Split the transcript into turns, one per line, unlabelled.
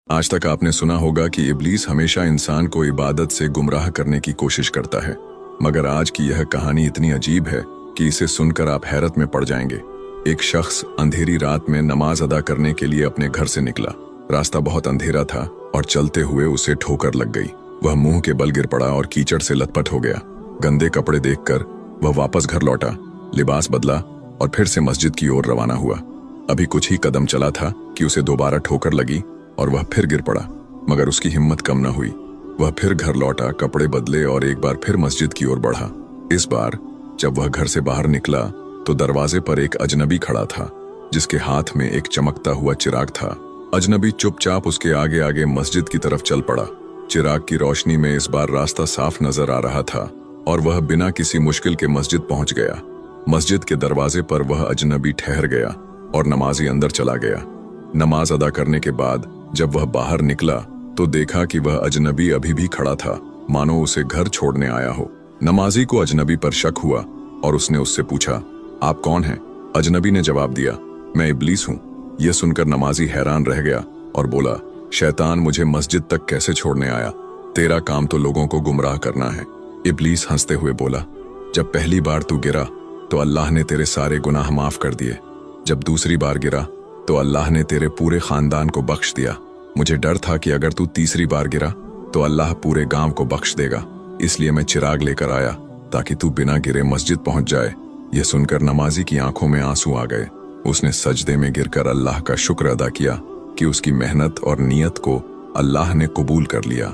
आज तक आपने सुना होगा कि इब्लीस हमेशा इंसान को इबादत से गुमराह करने की कोशिश करता है, मगर आज की यह कहानी इतनी अजीब है कि इसे सुनकर आप हैरत में पड़ जाएंगे। एक शख्स अंधेरी रात में नमाज अदा करने के लिए अपने घर से निकला। रास्ता बहुत अंधेरा था और चलते हुए उसे ठोकर लग गई। वह मुंह के बल गिर पड़ा और कीचड़ से लथपथ हो गया। गंदे कपड़े देखकर वह वापस घर लौटा, लिबास बदला और फिर से मस्जिद की ओर रवाना हुआ। अभी कुछ ही कदम चला था कि उसे दोबारा ठोकर लगी और वह फिर गिर पड़ा, मगर उसकी हिम्मत कम न हुई। वह फिर घर लौटा, कपड़े बदले और एक बार फिर मस्जिद की ओर बढ़ा। इस बार जब वह घर से बाहर निकला तो दरवाजे पर एक अजनबी खड़ा था, जिसके हाथ में एक चमकता हुआ चिराग था। अजनबी चुपचाप उसके आगे आगे मस्जिद की तरफ चल पड़ा। चिराग की रोशनी में इस बार रास्ता साफ नजर आ रहा था और वह बिना किसी मुश्किल के मस्जिद पहुंच गया। मस्जिद के दरवाजे पर वह अजनबी ठहर गया और नमाजी अंदर चला गया। नमाज अदा करने के बाद जब वह बाहर निकला तो देखा कि वह अजनबी अभी भी खड़ा था, मानो उसे घर छोड़ने आया हो। नमाजी को अजनबी पर शक हुआ और उसने उससे पूछा, आप कौन हैं? अजनबी ने जवाब दिया, मैं इब्लीस हूँ। यह सुनकर नमाजी हैरान रह गया और बोला, शैतान मुझे मस्जिद तक कैसे छोड़ने आया? तेरा काम तो लोगों को गुमराह करना है। इब्लीस हंसते हुए बोला, जब पहली बार तू गिरा तो अल्लाह ने तेरे सारे गुनाह माफ कर दिए। जब दूसरी बार गिरा तो अल्लाह ने तेरे पूरे खानदान को बख्श दिया। मुझे डर था कि अगर तू तीसरी बार गिरा तो अल्लाह पूरे गांव को बख्श देगा, इसलिए मैं चिराग लेकर आया ताकि तू बिना गिरे मस्जिद पहुंच जाए। यह सुनकर नमाजी की आंखों में आंसू आ गए। उसने सजदे में गिरकर अल्लाह का शुक्र अदा किया कि उसकी मेहनत और नियत को अल्लाह ने कबूल कर लिया।